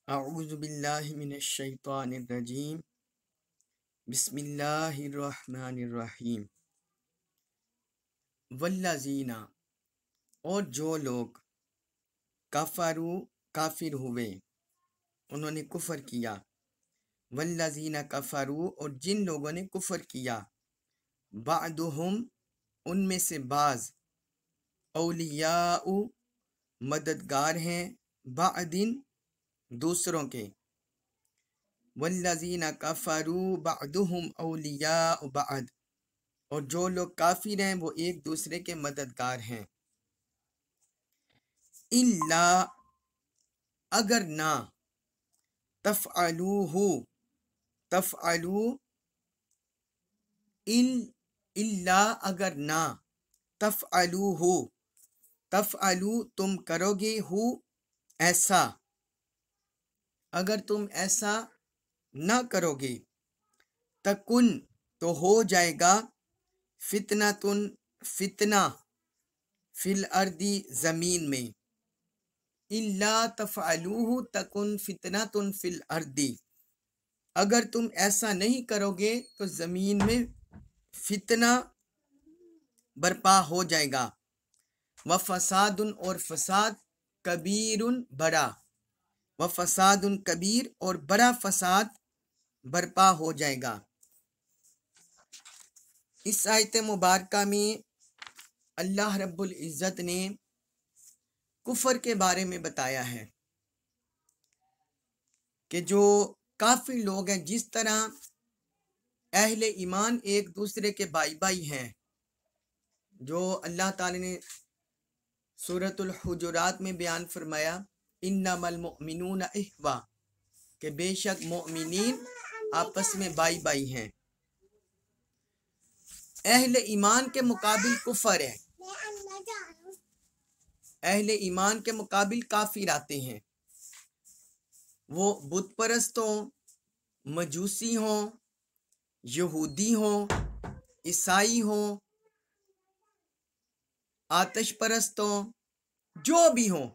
अऊज़ु बिल्लाहि मिनश शैतानिर रजीम। बिस्मिल्लाहिर रहमानिर रहीम। वल्लज़ीना, और जो लोग कफरू, काफिर हुए, उन्होंने कुफर किया। वल्लज़ीना कफरू, और जिन लोगों ने कुफर किया। बादुहुम, उनमें से बाज, औलियाउ, मददगार हैं, बादिन, दूसरों के। वल्लज़ीना कफरू बादुहुम औलियाउ बाद, और जो लोग काफिर हैं वो एक दूसरे के मददगार हैं। इल्ला, अगर ना, तफ़अलूहु, तफ़अलू, इल्ला अगर ना, तफ़अलूहु, तफ़अलू तुम करोगे, हु ऐसा, अगर तुम ऐसा ना करोगे, तकुन तो हो जाएगा, फितनातुन, फितना, फिल अर्दी जमीन में। इल्ला तफ़अलूहु तकुन फितनातुन फिल अर्दी, अगर तुम ऐसा नहीं करोगे तो जमीन में फितना बर्पा हो जाएगा। व फसादुन, और फसाद, कबीरुन, बड़ा, व फसादुन कबीर, और बड़ा फसाद बर्पा हो जाएगा। इस आयत मुबारका में अल्लाह रब्बुल इज़्ज़त ने कुफर के बारे में बताया है कि जो काफिर लोग हैं, जिस तरह अहले ईमान एक दूसरे के भाई भाई हैं, जो अल्लाह ताला ने सूरतुल हुजुरात में बयान फरमाया, इन्नमल मुमिनूना इख्वा, कि बेशक मोमिनीन आपस में भाई भाई हैं। अहले ईमान के मुकाबिल कुफर है, अहले ईमान के मुकाबिल काफिर आते हैं। वो बुत परस्त हों, मजूसी हों, यहूदी हों, ईसाई हों, आतिश परस्त हों, जो भी हों,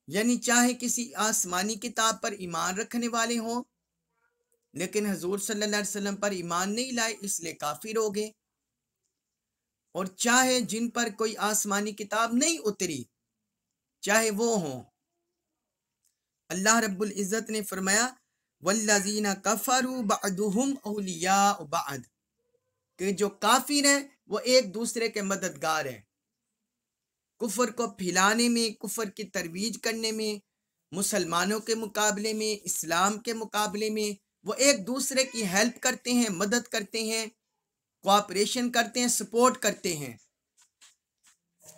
यानी चाहे किसी आसमानी किताब पर ईमान रखने वाले हों लेकिन हजूर सल्लल्लाहु अलैहि वसल्लम पर ईमान नहीं लाए इसलिए काफिर हो गए, और चाहे जिन पर कोई आसमानी किताब नहीं उतरी, चाहे वो हों। अल्लाह रब्बुल इज़्ज़त ने फरमाया, वल्लज़ीना कफरू बअदुहुम औलियाउ बअद, कि जो काफिर हैं वो एक दूसरे के मददगार हैं। कुफर को फैलाने में, कुफर की तरवीज करने में, मुसलमानों के मुकाबले में, इस्लाम के मुकाबले में वो एक दूसरे की हेल्प करते हैं, मदद करते हैं, कोऑपरेशन करते हैं, सपोर्ट करते हैं,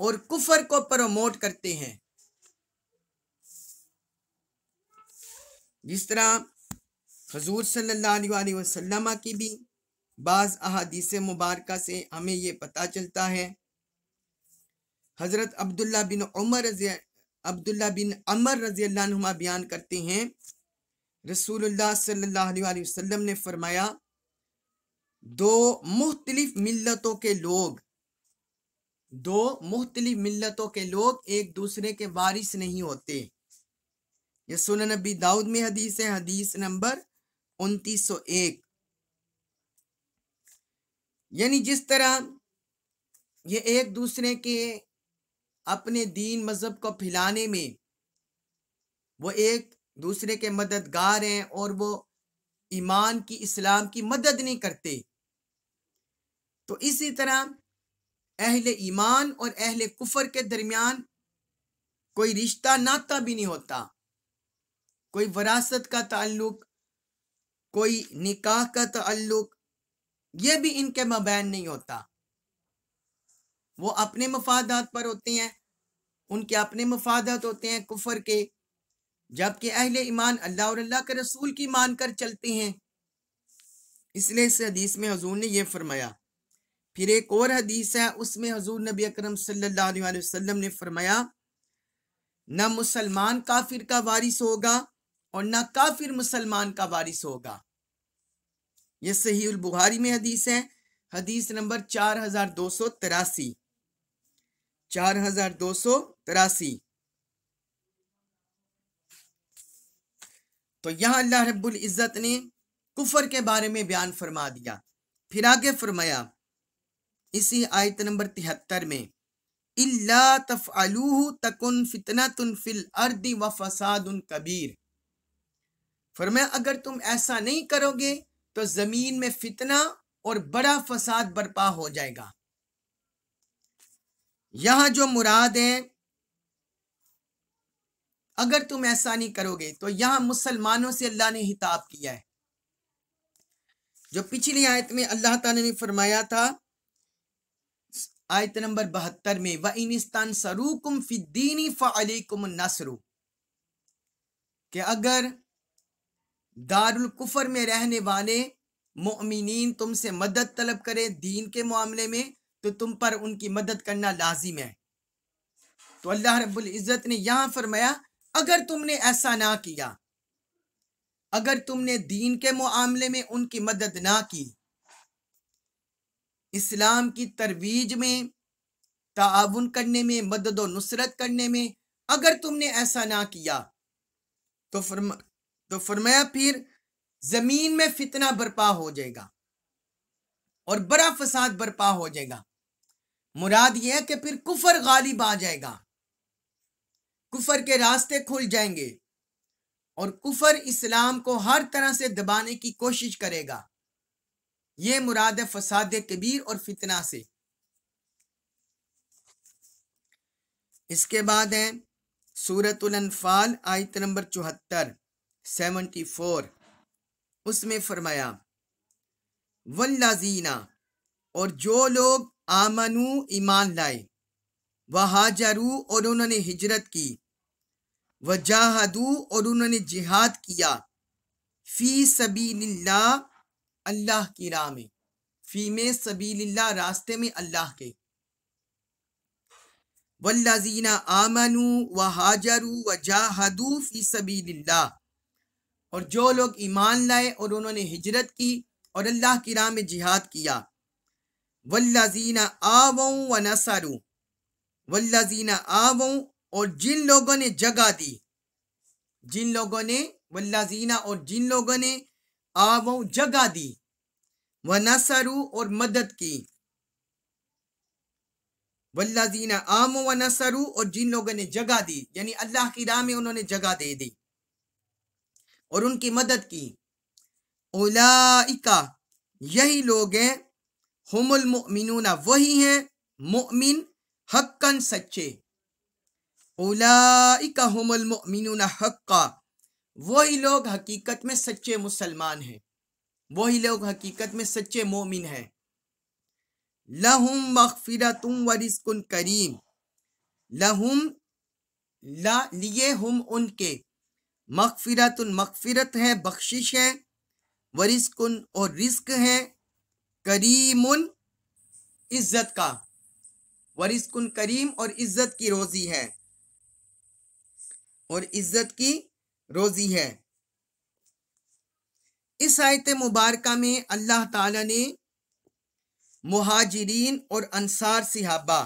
और कुफर को प्रमोट करते हैं। जिस तरह हुजूर सल्लल्लाहु अलैहि वसल्लम की भी बाज़ अहादीस मुबारका से हमें ये पता चलता है। हजरत अब्दुल्ला बिन अमर रज़ी अल्लाह अन्हुमा बयान करते हैं, रसूलुल्लाह सल्लल्लाहु अलैहि वसल्लम ने फरमाया, दो मुख्तलिफ मिल्लतों के लोग, दो मुख्तलिफ मिल्लतों के लोग एक दूसरे के वारिस नहीं होते। ये सुनन नबी दाऊद में हदीस है, हदीस नंबर 2901। यानी जिस तरह ये एक दूसरे के अपने दीन मजहब को फैलाने में वो एक दूसरे के मददगार हैं और वो ईमान की, इस्लाम की मदद नहीं करते, तो इसी तरह अहले ईमान और अहले कुफर के दरमियान कोई रिश्ता नाता भी नहीं होता, कोई वरासत का ताल्लुक, कोई निकाह का ताल्लुक, ये भी इनके मबैन नहीं होता। वो अपने मफादात पर होते हैं, उनके अपने मफादात होते हैं कुफर के, जबकि अहले ईमान अल्लाह और अल्लाह के रसूल की मानकर चलते हैं। इसलिए इस हदीस में हुजूर ने ये फरमाया। फिर एक और हदीस है, उसमें हुजूर नबी अकरम सल्लल्लाहु अलैहि वसल्लम ने फरमाया, ना मुसलमान काफिर का वारिस होगा और ना काफिर मुसलमान का वारिस होगा। यह सही उल बुखारी में हदीस है, हदीस नंबर 4283, 4283। तो यहाँ अल्लाह रब्बुल इज्जत ने कुफर के बारे में बयान फरमा दिया। फिर आगे फरमाया इसी आयत नंबर 73 में, इल्ला तफअलूहु तकुन फितनतुन फिल अर्दि व फसादुन कबीर। फरमाया अगर तुम ऐसा नहीं करोगे तो जमीन में फितना और बड़ा फसाद बर्पा हो जाएगा। यहां जो मुराद है, अगर तुम ऐसा नहीं करोगे, तो यहां मुसलमानों से अल्लाह ने हिताब किया है। जो पिछली आयत में अल्लाह ताला ने फरमाया था आयत नंबर 72 में, व इनिस्तान सरूकुम फिद्दीनी फअलैकुम नस्रु, कि अगर दारुल कुफर में रहने वाले मोमिनीन तुमसे मदद तलब करे दीन के मामले में, तो तुम पर उनकी मदद करना लाजिम है। तो अल्लाह रब्बुल इज्जत ने यहां फरमाया अगर तुमने ऐसा ना किया, अगर तुमने दीन के मामले में उनकी मदद ना की, इस्लाम की तरवीज में, ताउन करने में, मदद और नुसरत करने में, अगर तुमने ऐसा ना किया तो फरमाया फिर जमीन में फितना बर्पा हो जाएगा और बड़ा फसाद बर्पा हो जाएगा। मुराद यह है कि फिर कुफर गालिब आ जाएगा, कुफर के रास्ते खुल जाएंगे और कुफर इस्लाम को हर तरह से दबाने की कोशिश करेगा। यह मुराद है फसाद कबीर और फितना से। इसके बाद है सूरतुल अनफाल आयत नंबर 74 74, उसमें फरमाया वल्लाजीना, और जो लोग आमनू ईमान लाए, वहाजरू और उन्होंने हिजरत की, वजाहदू और उन्होंने जिहाद किया, फी सबीलिल्लाह, अल्लाह की राह में, फी में सबीलिल्लाह, रास्ते में अल्लाह के, वल्लाजीना आमनू वहाजरू वजाहदू फी सबीलिल्लाह, और जो लोग ईमान लाए और उन्होंने हिजरत की और अल्लाह की राह में जिहाद किया, वल्लाजीना आवौ व नसरू, वल्लाजीना आवौ, और जिन लोगों ने जगह दी, जिन लोगों ने, वल्लाजीना और जिन लोगों ने, आवौ जगह दी, व नसरू और मदद की, वल्लाजीना आमो व नसरू, और जिन लोगों ने जगह दी, यानी अल्लाह की राह में उन्होंने जगह दे दी और उनकी मदद की, उलाइका, यही लोग हैं, हुमुल मुमिनूना, वही हैं मुमिन हक्कन, सच्चे, उलाइका हुमुल मुमिनूना हक्का, वही लोग हकीकत में सच्चे मुसलमान हैं, वही लोग हकीकत में सच्चे मोमिन हैं। लहुम मगफिरतुम व रिज़्कुन करीम, लहुम, ला लिए, हुम उनके, मगफिरतुन मगफिरत है, बख्शिश है, व रिज़्कुन और रिज़्क है, करीमुन इज्जत का, व रिज़्कुन करीम और इज्जत की रोजी है, और इज्जत की रोजी है। इस आयत मुबारका में अल्लाह ताला ने मुहाजिरीन और अंसार सहाबा,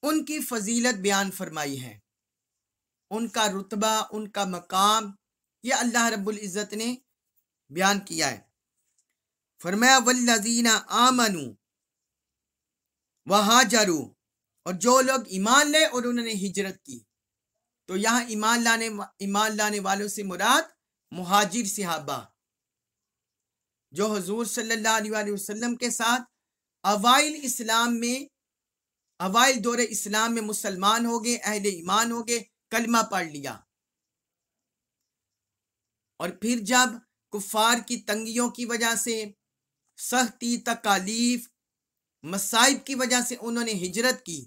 उनकी फजीलत बयान फरमाई है, उनका रुतबा, उनका मकाम, यह अल्लाह रब्बुल इज्जत ने बयान किया है। फरमाया वल्लज़ीना आमनू वहाजरू, और जो लोग ईमान ले और उन्होंने हिजरत की, तो यहाँ ईमान लाने वालों से मुराद मुहाजिर सहाबा, जो हुजूर सल्लल्लाहु अलैहि वसल्लम के साथ अवाइल इस्लाम में, अवाइल दौरे इस्लाम में मुसलमान हो गए, अहले ईमान हो गए, कलमा पढ़ लिया, और फिर जब कुफार की तंगियों की वजह से, सख्ती, तकालीफ, मसाइब की वजह से उन्होंने हिजरत की,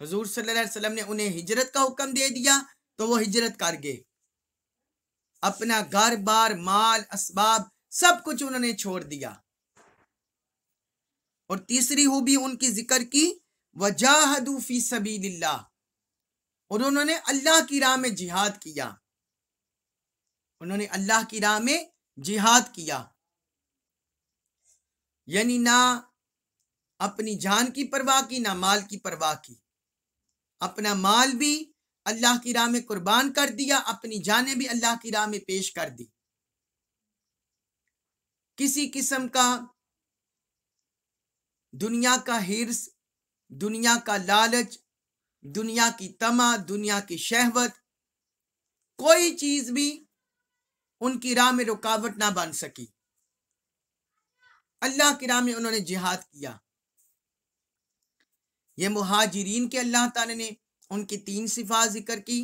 हुजूर सल्लल्लाहु अलैहि वसल्लम ने उन्हें हिजरत का हुक्म दे दिया, तो वो हिजरत कर गए, अपना घर बार, माल, असबाब, सब कुछ उन्होंने छोड़ दिया। और तीसरी खूबी उनकी जिक्र की, वजाहदू फी सबीलिल्लाह, और उन्होंने अल्लाह की राह में जिहाद किया, उन्होंने अल्लाह की राह में जिहाद किया, यानी ना अपनी जान की परवाह की, ना माल की परवाह की, अपना माल भी अल्लाह की राह में कुर्बान कर दिया, अपनी जानें भी अल्लाह की राह में पेश कर दी। किसी किस्म का दुनिया का हिर्स, दुनिया का लालच, दुनिया की तमा, दुनिया की शहवत, कोई चीज भी उनकी राह में रुकावट ना बन सकी। अल्लाह की राह में उन्होंने जिहाद किया। ये मुहाजिरीन के अल्लाह ताला ने उनकी 3 सिफात जिक्र की।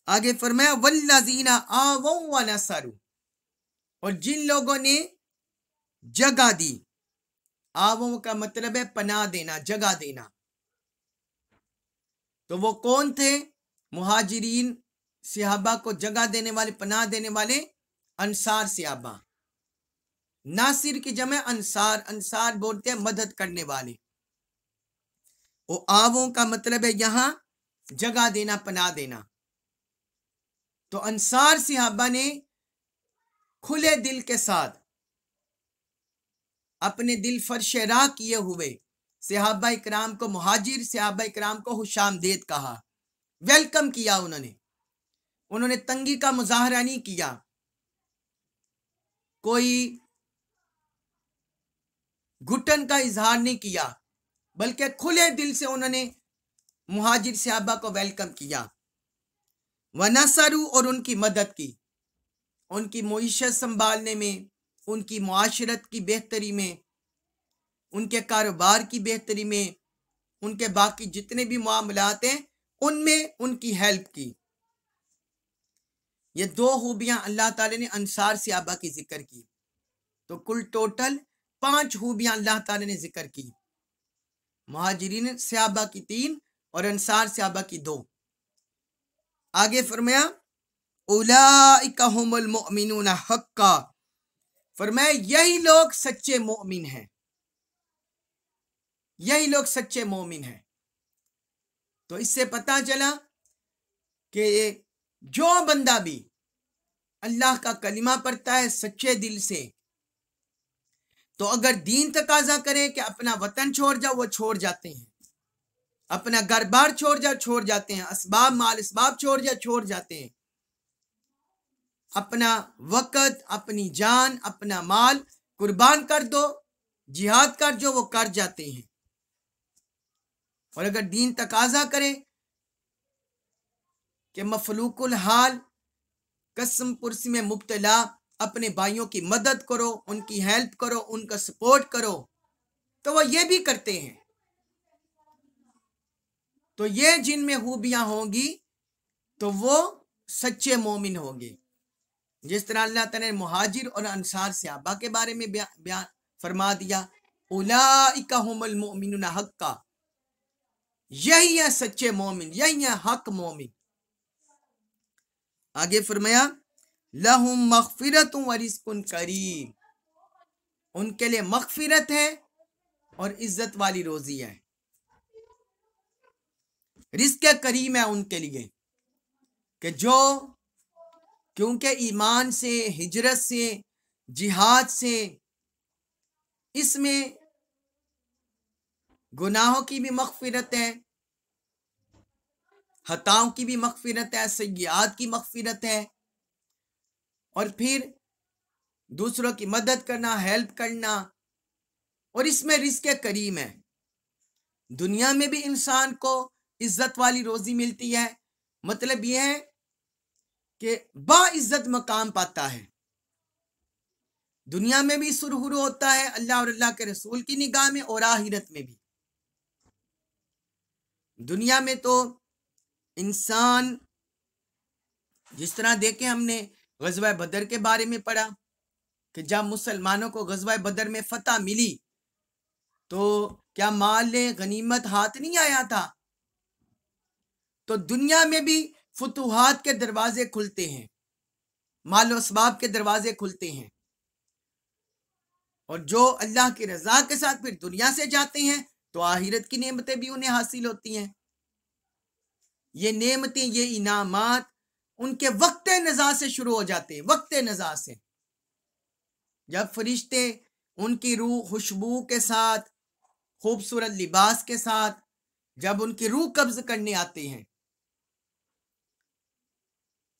आगे फरमाया वल्लज़ीना आवौ व नसरू, और जिन लोगों ने जगह दी। आवौ का मतलब है पनाह देना, जगह देना। तो वो कौन थे? मुहाजिरीन सहाबा को जगह देने वाले, पनाह देने वाले अंसार सहाबा। नासिर की जमे अंसार, अंसार बोलते हैं मदद करने वाले। वो आवों का मतलब है यहां जगह देना, पनाह देना। तो अंसार सहाबा ने खुले दिल के साथ अपने दिल फर्श राह किए हुए सहाबा इकराम को, मुहाजिर सहाबा इकराम को खुशामदीद कहा, वेलकम किया। उन्होंने तंगी का मुजाहरा नहीं किया, कोई घुटन का इजहार नहीं किया, बल्कि खुले दिल से उन्होंने मुहाजिर सहाबा को वेलकम किया। व नसरू, और उनकी मदद की, उनकी मुईशत संभालने में, उनकी मुआशरत की बेहतरी में, उनके कारोबार की बेहतरी में, उनके बाकी जितने भी मामलात हैं उनमें उनकी हेल्प की। ये 2 खूबियां अल्लाह ताला ने अंसार सहाबा की जिक्र की। तो कुल टोटल 5 खूबियां अल्लाह ताला ने जिक्र की। मुहाजिरीन सहाबा की 3 और अंसार सहाबा की 2। आगे फरमाया उलाइका हुमुल मुमिनून हक्का, फरमाया यही लोग सच्चे मोमिन हैं, यही लोग सच्चे मोमिन हैं। तो इससे पता चला कि जो बंदा भी अल्लाह का कलिमा पढ़ता है सच्चे दिल से, तो अगर दीन तकाजा करे कि अपना वतन छोड़ जाओ, वो छोड़ जाते हैं। अपना घर बार छोड़ जाओ, छोड़ जाते हैं। असबाब माल असबाब छोड़ जाओ, छोड़ जाते हैं। अपना वक़्त, अपनी जान, अपना माल कुर्बान कर दो, जिहाद कर जो, वो कर जाते हैं। और अगर दीन तकाजा करे कि मफलूकुल हाल कसम पुरसी में मुब्तला अपने भाइयों की मदद करो, उनकी हेल्प करो, उनका सपोर्ट करो, तो वह ये भी करते हैं। तो ये जिनमें खूबियां होंगी तो वो सच्चे मोमिन होंगे। जिस तरह अल्लाह ताला ने मुहाजिर और अंसार सहाबा के बारे में बयान फरमा दिया, उलाइका हुमुल मुमिनून हक्का, यही है सच्चे मोमिन, यही है हक मोमिन। आगे फरमाया लहुम मगफिरतुन व रिज़्कुन करीम, उनके लिए मगफिरत है और इज्जत वाली रोजी है, रिज़्क़ करीम है उनके लिए। कि जो क्योंकि ईमान से, हिजरत से, जिहाद से, इसमें गुनाहों की भी मगफिरत है, खताओं की भी मगफिरत है, सय्यात की मगफिरत है, और फिर दूसरों की मदद करना, हेल्प करना, और इसमें रिज़्क़ करीम है। दुनिया में भी इंसान को इज्जत वाली रोजी मिलती है, मतलब यह है कि बाइज्जत मकाम पाता है। दुनिया में भी सुरहुरु होता है अल्लाह और अल्लाह के रसूल की निगाह में, और आखिरत में भी। दुनिया में तो इंसान, जिस तरह देखे हमने गज़वा बदर के बारे में पढ़ा कि जब मुसलमानों को गज़वा बदर में फतह मिली तो क्या माल गनीमत हाथ नहीं आया था। तो दुनिया में भी फुतुहात के दरवाजे खुलते हैं, माल असबाब के दरवाजे खुलते हैं, और जो अल्लाह की रजा के साथ फिर दुनिया से जाते हैं तो आखिरत की नेमतें भी उन्हें हासिल होती हैं। ये नेमतें, ये इनामात उनके वक्त नज़ा से शुरू हो जाते हैं। वक्त नज़ा से जब फरिश्ते उनकी रूह खुशबू के साथ, खूबसूरत लिबास के साथ जब उनकी रूह कब्ज करने आते हैं,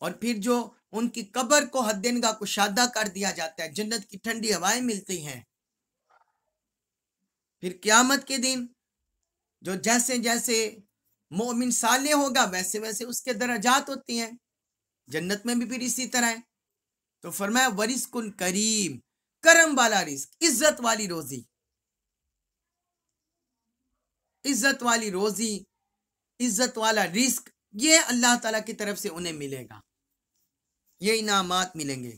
और फिर जो उनकी कब्र को हद्दनगा कुशादा कर दिया जाता है, जन्नत की ठंडी हवाएं मिलती हैं। फिर क़यामत के दिन जो जैसे जैसे मोमिन साले होगा वैसे वैसे उसके दर्जात होती हैं। जन्नत में भी फिर इसी तरह है। तो फरमाया वरिस्कुन करीम, करम वाला रिस्क, इज्जत वाली रोजी, इज्जत वाली रोजी, इज्जत वाला रिस्क, ये अल्लाह ताला की तरफ से उन्हें मिलेगा, ये इनामात मिलेंगे।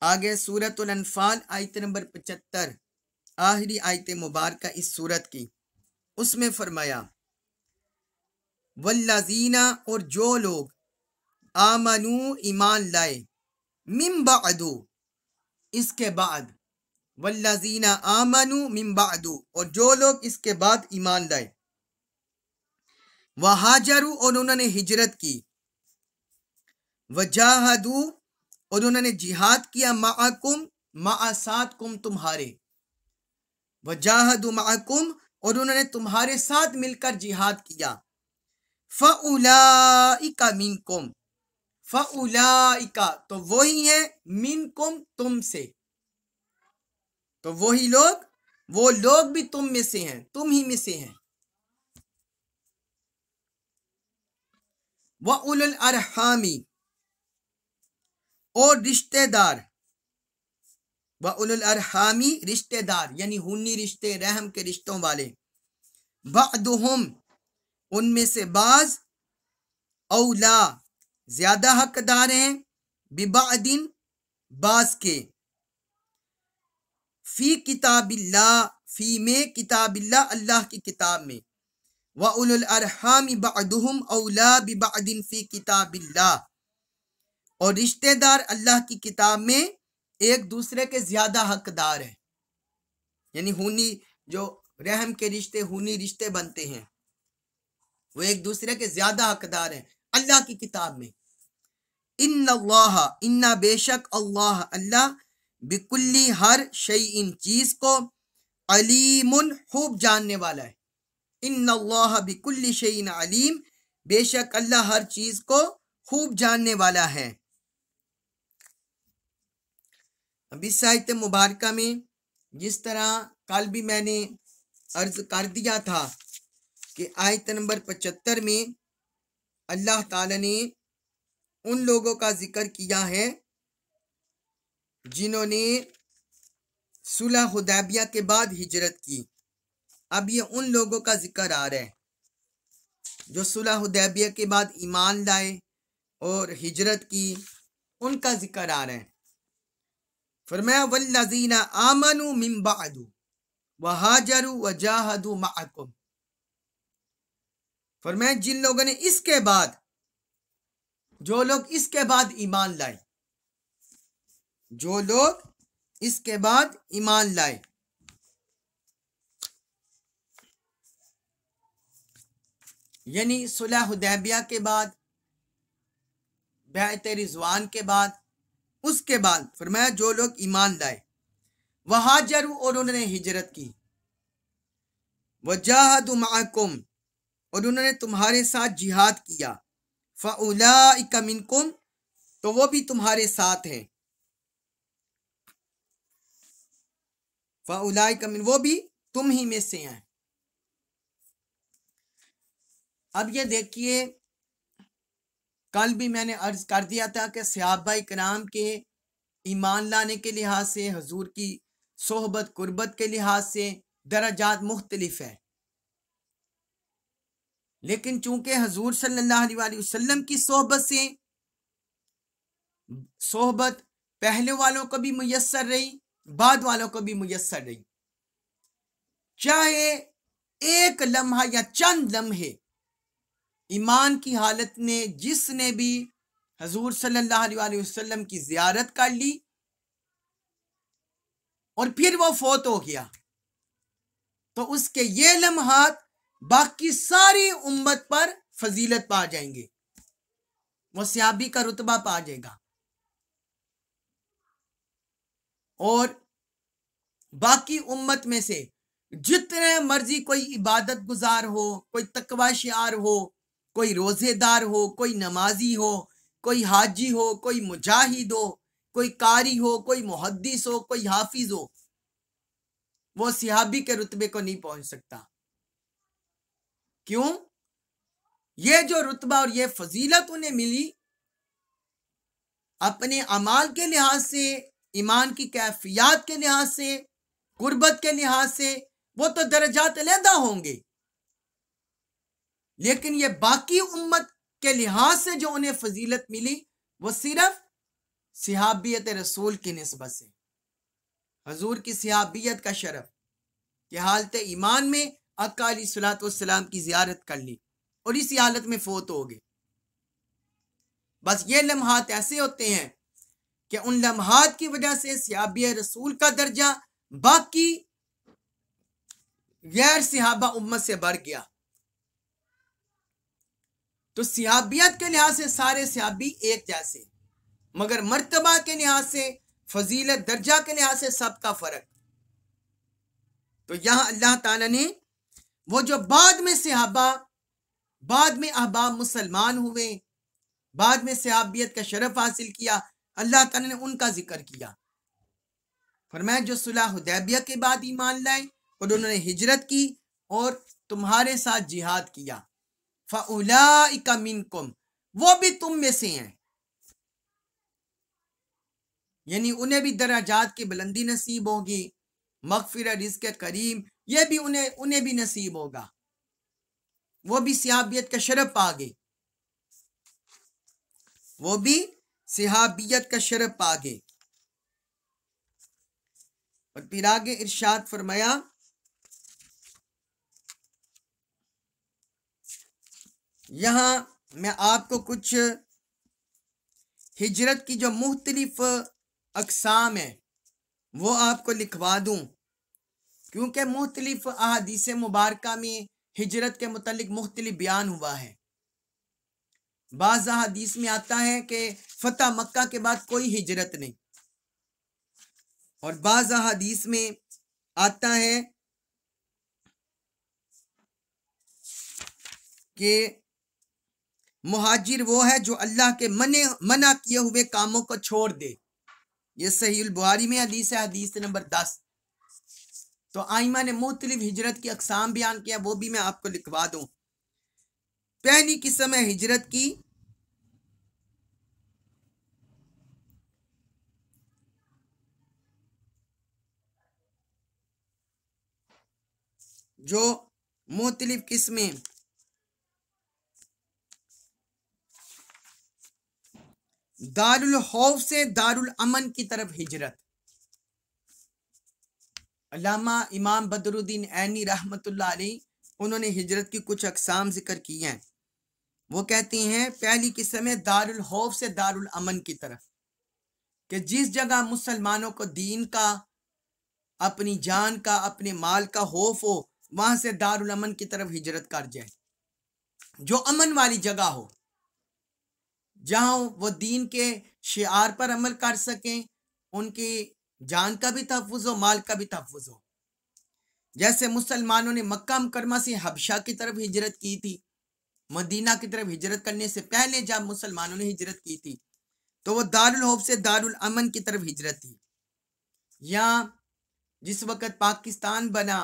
आगे सूरतुल अनफाल आयत नंबर 75, आखिरी आयत मुबारक इस सूरत की, उसमें फरमाया वल्लज़ीना, और जो लोग आमनू ईमान लाए, मिन बादू, इसके बाद, वल्लज़ीना आमनू मिन बादू, और जो लोग इसके बाद ईमान लाए, वहाजरू, और उन्होंने हिजरत की, वजाहदू, और उन्होंने जिहाद किया, माअकुम, माअसातकुम, तुम्हारे, वजाहदू माअकुम, और उन्होंने तुम्हारे साथ मिलकर जिहाद किया, फउलाइका मिनकुम, फउलाइका, तो वही है, मिनकुम, तुमसे, तो वही लोग, वो लोग भी तुम में से हैं, तुम ही में से हैं। व उलुल अरहामी, और रिश्तेदार, व उलुल अरहामी, रिश्तेदार यानी खूनी रिश्ते, रहम के रिश्तों वाले, बअदुहुम, उनमें से बाज, औला, ज्यादा हकदार हैं, बिबादिन, बाज के, फी किताबिल्लाह, फी में किताबिल्लाह, अल्लाह की किताब में, व उलुल अरहामी बअदुहुम औला बिबादिन फी किताबिल्लाह, और रिश्तेदार अल्लाह की किताब में एक दूसरे के ज्यादा हकदार हैं, यानी खूनी जो रहम के रिश्ते, खूनी रिश्ते बनते हैं, वो एक दूसरे के ज्यादा हकदार हैं अल्लाह की किताब में। इन्नल्लाह, इन्ना, बेशक, अल्लाह, अल्लाह, बिकुल्ली, हर, शैइन, चीज को, अलीमुन, खूब जानने वाला है। इन्नल्लाह बिकुल्ली शैइन अलीम, बेशक अल्लाह हर चीज को खूब जानने वाला है। अब इस आयत मुबारक में, जिस तरह कल भी मैंने अर्ज कर दिया था कि आयत नंबर 75 में अल्लाह ताला ने उन लोगों का जिक्र किया है जिन्होंने सुलह हुदैबिया के बाद हिजरत की। अब ये उन लोगों का जिक्र आ रहा है जो सुलह हुदैबिया के बाद ईमान लाए और हिजरत की, उनका जिक्र आ रहा है। फरमाया वल्लज़ीना आमनू मिन बादू वहाजरू वजाहदू माअकुम, फरमाया जिन लोगों ने इसके बाद, जो लोग इसके बाद ईमान लाए, जो लोग इसके बाद ईमान लाए, यानी सुलह हुदैबिया के बाद, बैअत रिज़वान के बाद, उसके बाद फरमाया जो लोग ईमान लाए, वहाजरू, और उन्होंने हिजरत की, वजाहदू माअकुम, और उन्होंने तुम्हारे साथ जिहाद किया, फउलाइका मिनकुम, तो वो भी तुम्हारे साथ हैं, फउलाइका मिन, वो भी तुम ही में से हैं। अब ये देखिए, कल भी मैंने अर्ज कर दिया था कि सहाबा इकराम के ईमान लाने के लिहाज से, हजूर की सोहबत कुर्बत के लिहाज से दराजात मुख्तलिफ है, लेकिन चूंकि हजूर सल्लल्लाहु अलैहि वसल्लम की सोहबत से, सोहबत पहले वालों को भी मुयस्सर रही, बाद वालों को भी मुयस्सर रही, चाहे एक लम्हा या चंद लम्हे ईमान की हालत में जिसने भी हजूर सल्लल्लाहु अलैहि वसल्लम की जियारत कर ली और फिर वो फौत हो गया, तो उसके ये लम्हात बाकी सारी उम्मत पर फजीलत पा जाएंगे, वो सहाबी का रुतबा पा जाएगा, और बाकी उम्मत में से जितने मर्जी कोई इबादत गुजार हो, कोई तकवा शियार हो, कोई रोजेदार हो, कोई नमाजी हो, कोई हाजी हो, कोई मुजाहिद हो, कोई कारी हो, कोई मुहद्दिस हो, कोई हाफिज हो, वो सिहाबी के रुतबे को नहीं पहुंच सकता। क्यों? ये जो रुतबा और ये फजीलत उन्हें मिली अपने अमाल के लिहाज से, ईमान की कैफियत के लिहाज से, कुर्बत के लिहाज से, वो तो दर्जात अलहदा होंगे, लेकिन ये बाकी उम्मत के लिहाज से जो उन्हें फजीलत मिली वो सिर्फ सिहाबियत रसूल की निस्बत से, हजूर की सिहाबियत का शरफ कि हालत ईमान में आका अलैहिस्सलातु वस्सलाम की जियारत कर ली और इसी हालत में फोत हो गए। बस ये लम्हात ऐसे होते हैं कि उन लम्हात की वजह से सिहाबियत रसूल का दर्जा बाकी गैर सिहाबा उम्मत से बढ़ गया। तो सिहाबियत के लिहाज से सारे सिहाबी एक जैसे, मगर मर्तबा के लिहाज से, फजीलत दर्जा के लिहाज से सबका फर्क। तो यहां अल्लाह ताला ने वो जो बाद में सिहाबा, बाद में अहबाब मुसलमान हुए, बाद में सिहाबियत का शरफ हासिल किया, अल्लाह ताला ने उनका जिक्र किया। फरमाया जो सुलह हुदैबिया के बाद ईमान लाए और उन्होंने हिजरत की और तुम्हारे साथ जिहाद किया, फउलाइका मिनकुम, वो भी तुम में से हैं, यानी उन्हें भी दराजात की बुलंदी नसीब होगी, मगफिरत, रिज़्क़ करीम ये भी उन्हें भी नसीब होगा, वो भी सिहाबियत का शरफ पा गए, वो भी सिहाबियत का शरफ पा गए। और फिर आगे इरशाद फरमाया, यहां मैं आपको कुछ हिजरत की जो मुख्तलिफ अक़साम है वो आपको लिखवा दूं, क्योंकि मुख्तलिफ अहादीस मुबारका में हिजरत के मुतालिक मुख्तलिफ बयान हुआ है। बाज़ अहादीस में आता है कि फतह मक्का के बाद कोई हिजरत नहीं, और बाज़ अहादीस में आता है कि मुहाजिर वो है जो अल्लाह के मना किए हुए कामों को छोड़ दे। ये सही बुखारी में हदीस है, हदीस नंबर 10। तो आइमा ने मुख्तलिफ हिजरत की अक़साम बयान किया, वो भी मैं आपको लिखवा दूं। पहली किस्म है हिजरत की जो मुख्तलिफ किस्में दारुल खौफ से दारुल अमन की तरफ हिजरत। अल्लामा इमाम बदरुद्दीन ऐनी रहमतुल्लाह अलैह उन्होंने हिजरत की कुछ अक़साम जिक्र की हैं। वो कहती हैं पहली किस्म है दारुल खौफ से दारुल अमन की तरफ, कि जिस जगह मुसलमानों को दीन का, अपनी जान का, अपने माल का खौफ हो, वहां से दारुल अमन की तरफ हिजरत कर जाए, जो अमन वाली जगह हो, जहां वो दीन के शिआर पर अमल कर सकें, उनकी जान का भी तहफ़्फ़ुज़ हो, माल का भी तहफ़्फ़ुज़ हो। जैसे मुसलमानों ने मक्का मुकरमा से हबशा की तरफ हिजरत की थी, मदीना की तरफ हिजरत करने से पहले जब मुसलमानों ने हिजरत की थी तो वो दारुल खौफ से दारुल अमन की तरफ हिजरत थी। या जिस वक़्त पाकिस्तान बना,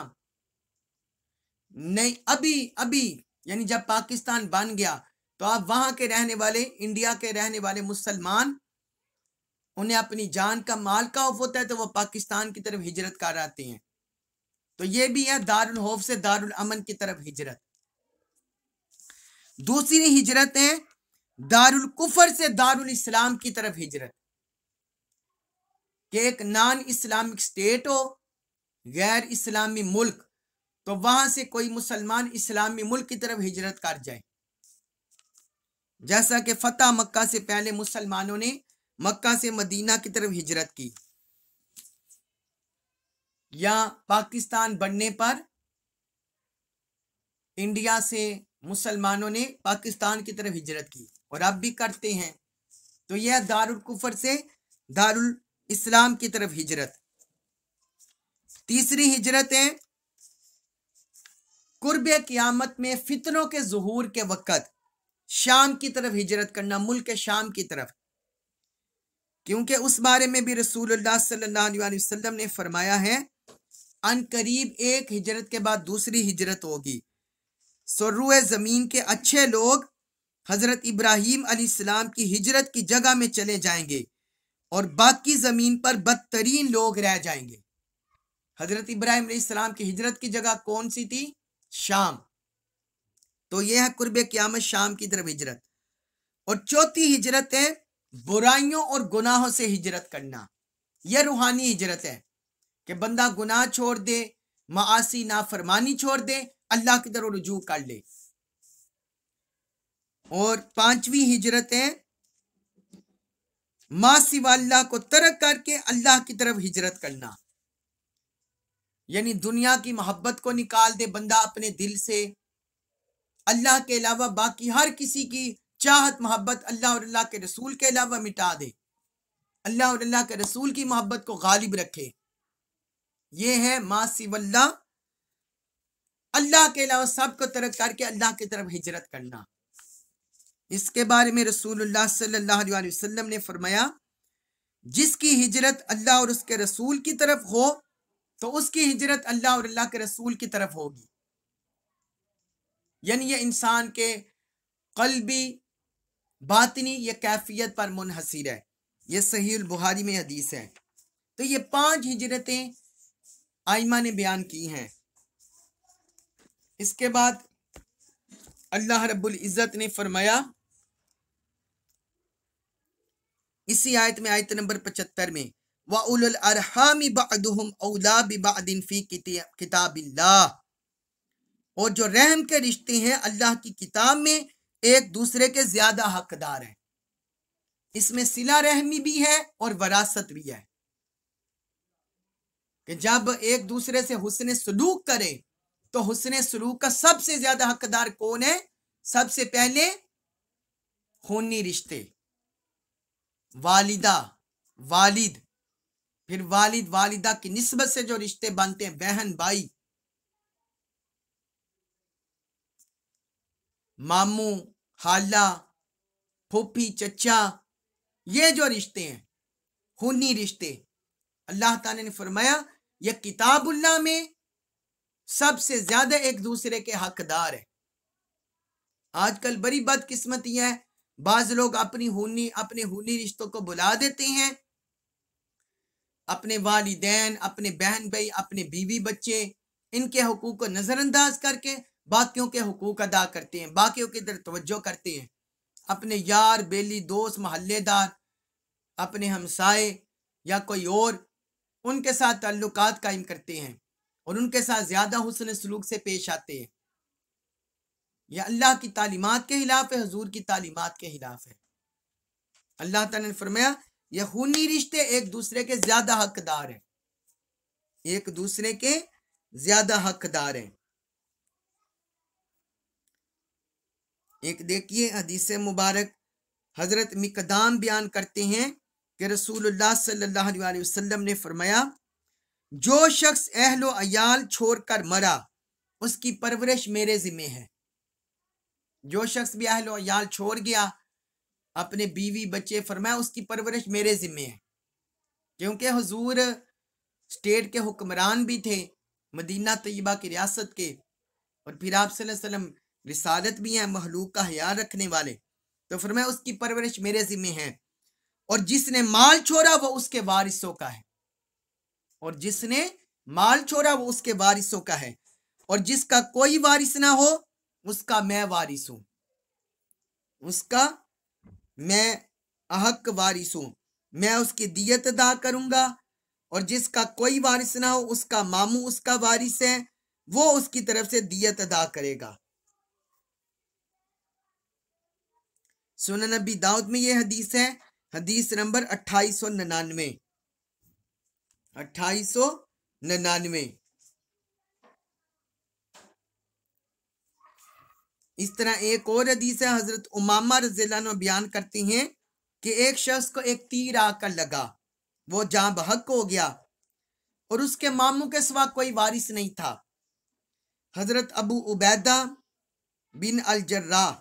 नहीं अभी यानी जब पाकिस्तान बन गया तो आप वहां के रहने वाले, इंडिया के रहने वाले मुसलमान, उन्हें अपनी जान का, माल का खौफ होता है तो वो पाकिस्तान की तरफ हिजरत कर आते हैं। तो ये भी है दारुल खौफ से दारुल अमन की तरफ हिजरत। दूसरी हिजरत है दारुल कुफर से दारुल इस्लाम की तरफ हिजरत, कि एक नॉन इस्लामिक स्टेट हो, गैर इस्लामी मुल्क, तो वहां से कोई मुसलमान इस्लामी मुल्क की तरफ हिजरत कर जाए। जैसा कि फतह मक्का से पहले मुसलमानों ने मक्का से मदीना की तरफ हिजरत की, या पाकिस्तान बनने पर इंडिया से मुसलमानों ने पाकिस्तान की तरफ हिजरत की, और अब भी करते हैं। तो यह दारुल कुफर से दारुल इस्लाम की तरफ हिजरत। तीसरी हिजरत है कुर्बे क़यामत में फितनों के ज़ुहूर के वक़्त शाम की तरफ हिजरत करना, मुल्क शाम की तरफ, क्योंकि उस बारे में भी रसूलुल्लाह सल्लल्लाहु अलैहि वसल्लम ने फरमाया है अन करीब एक हिजरत के बाद दूसरी हिजरत होगी। रुए जमीन के अच्छे लोग हजरत इब्राहीम अलैहिस्सलाम की हिजरत की जगह में चले जाएंगे और बाकी जमीन पर बदतरीन लोग रह जाएंगे। हजरत इब्राहीम अलैहिस्सलाम की हिजरत की जगह कौन सी थी? शाम। तो यह है कुर्बे क़यामत, शाम की तरफ हिजरत। और चौथी हिजरत है बुराइयों और गुनाहों से हिजरत करना। यह रूहानी हिजरत है कि बंदा गुनाह छोड़ दे, मासी नाफरमानी छोड़ दे, अल्लाह की तरफ रुजू कर ले। और पांचवी हिजरत है मासी वाला को तरक करके अल्लाह की तरफ हिजरत करना, यानी दुनिया की मोहब्बत को निकाल दे बंदा अपने दिल से, अल्लाह के अलावा बाकी हर किसी की चाहत मोहब्बत अल्लाह और अल्लाह के रसूल के अलावा मिटा दे, अल्लाह और अल्लाह के रसूल की मोहब्बत को गालिब रखे। ये है मासी वल्ला, अल्लाह के अलावा सबको तरक करके अल्लाह की तरफ हिजरत करना। इसके बारे में रसूलुल्लाह सल्लल्लाहु अलैहि वसल्लम ने फरमाया जिसकी हिजरत अल्लाह और उसके रसूल की तरफ हो तो उसकी हिजरत अल्लाह और अल्लाह के रसूल की तरफ होगी। यानी ये इंसान के कल्बी बातिनी ये कैफियत पर मुनहसिर है। ये सहीह बुखारी में हदीस है। तो ये 5 हिजरतें आइमा ने बयान की हैं। इसके बाद अल्लाह रब्बुल इज़्ज़त ने फरमाया इसी आयत में, आयत नंबर 75 में, व उलुल अरहामी बअदुहुम औला बिबअदिन फी किताबिल्लाह, और जो रहम के रिश्ते हैं अल्लाह की किताब में एक दूसरे के ज्यादा हकदार हैं। इसमें सिला रहमी भी है और वरासत भी है कि जब एक दूसरे से हुस्ने सलूक करें तो हुस्ने सलूक का सबसे ज्यादा हकदार कौन है? सबसे पहले खूनी रिश्ते, वालिदा वालिद, फिर वालिद वालिदा की निस्बत से जो रिश्ते बनते हैं, बहन भाई, मामू खाला फूफी चचा, ये जो रिश्ते हैं खूनी रिश्ते, अल्लाह ताला ने फरमाया यह किताबुल्लाह में सबसे ज्यादा एक दूसरे के हकदार है। आजकल बड़ी बदकिस्मती है, बाज लोग अपने खूनी रिश्तों को बुला देते हैं, अपने वालिदैन, अपने बहन भाई, अपने बीवी बच्चे, इनके हुकूक को नजरअंदाज करके बाकियों के हुकूक अदा करते हैं, बाकियों की तरफ तवज्जो करते हैं। अपने यार बेली दोस्त महल्लेदार, अपने हमसाए या कोई और, उनके साथ ताल्लुकात कायम करते हैं और उनके साथ ज्यादा हुस्न सलूक से पेश आते हैं। यह अल्लाह की तालीमात के खिलाफ है, हुजूर की तालीमात के खिलाफ है। अल्लाह ताला ने फरमाया यह खूनी रिश्ते एक दूसरे के ज्यादा हकदार हैं, एक दूसरे के ज्यादा हकदार हैं। एक देखिए हदीस मुबारक हजरत मिकदाम बयान करते हैं कि रसूलुल्लाह सल्लल्लाहु अलैहि वसल्लम ने फरमाया जो शख्स अहलो अयाल छोड़कर मरा उसकी परवरिश मेरे जिम्मे है। जो शख्स भी अहलो अयाल छोड़ गया, अपने बीवी बच्चे, फरमाया उसकी परवरिश मेरे जिम्मे है। क्योंकि हुजूर स्टेट के हुक्मरान भी थे, मदीना तैयबा की रियासत के, और फिर आप सल्लल्लाहु अलैहि वसल्लम रिसालत भी हैं, महलूक का ख्याल रखने वाले। तो फरमाया उसकी परवरिश मेरे जिम्मे है। और जिसने माल छोड़ा वो उसके वारिसों का है, और जिसने माल छोड़ा वो उसके वारिसों का है, और जिसका कोई वारिस ना हो उसका मैं वारिस हूं, उसका मैं अहक वारिस हूं, मैं उसकी दियत अदा करूंगा। और जिसका कोई वारिस ना हो उसका मामू उसका वारिस है, वो उसकी तरफ से दियत अदा करेगा। सुनन नबी दाऊद में ये हदीस है, हदीस नंबर 2899। इस तरह एक और हदीस है, हजरत उमामा रज़ियल्लाहु अन्हु बयान करती हैं कि एक शख्स को एक तीर आकर लगा, वो जान बहक हो गया और उसके मामू के सिवा कोई वारिस नहीं था। हजरत अबू उबैदा बिन अल जर्राह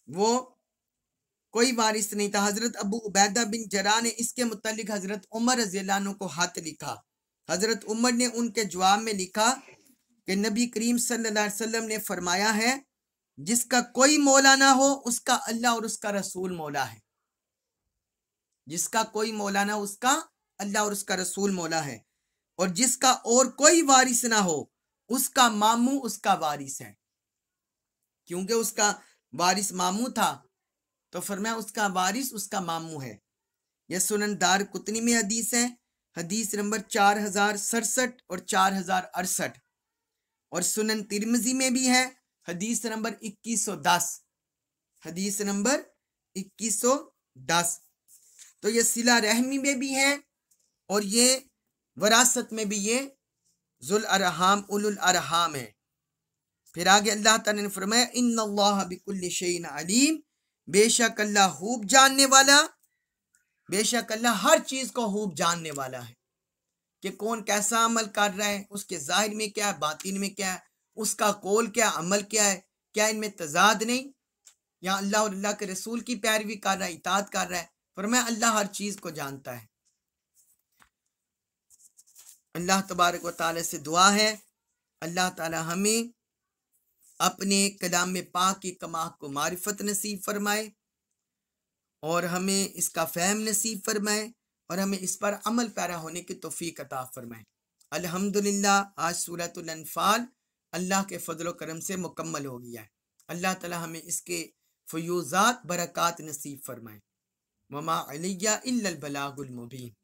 वो कोई वारिस नहीं था। हजरत अबू उबैदा बिन जरा ने इसके मुतालिक हजरत उमर रज़ी अल्लाह अन्हु को खत लिखा। हजरत उमर ने उनके जवाब में लिखा कि नबी करीम सल्लल्लाहु अलैहि वसल्लम ने फरमाया है, जिसका कोई मौला ना हो उसका अल्लाह और उसका रसूल मौला है। जिसका कोई मौला ना हो उसका अल्लाह और उसका रसूल मौला है। और जिसका और कोई वारिस ना हो उसका मामू उसका वारिस है। क्योंकि उसका वारिस मामू था तो फरमाया उसका वारिस उसका मामू है। यह सुनन दार कुतनी में हदीस है, हदीस नंबर 4067 और 4068। और सुनन तिरमिजी में भी है, हदीस नंबर 2110। हदीस नंबर 2110। तो ये सिला रहमी में भी है और ये वरासत में भी ये जुल अरहाम उलुल अरहाम है। फिर आगे अल्लाह ताला ने फरमाया इन्नल्लाह बिकुल्लि शैइन अलीम, बेशक अल्लाह खूब जानने वाला, बेशक अल्लाह हर चीज को खूब जानने वाला है कि कौन कैसा अमल कर रहा है, उसके जाहिर में क्या है, बातिन में क्या है, उसका कौल क्या, अमल क्या है, क्या इनमें तजाद नहीं, या अल्लाह और अल्लाह के रसूल की पैरवी कर रहा है, इताअत कर रहा है। फरमाया अल्लाह हर चीज को जानता है। अल्लाह तबारक व तआला से दुआ है अल्लाह ताला हमें अपने कलाम में पाक की कमाक को मारिफत नसीब फरमाए और हमें इसका फहम नसीब फरमाए और हमें इस पर अमल पैरा होने की तौफीक अता फरमाए। अल्हम्दुलिल्लाह आज सूरतुल अनफाल अल्लाह के फजल करम से मुकम्मल हो गया है। अल्लाह ताला हमें इसके फयूज़ात बरक़ात नसीब फरमाए। वमा अलैया इल्लल बलागुल मुबीन।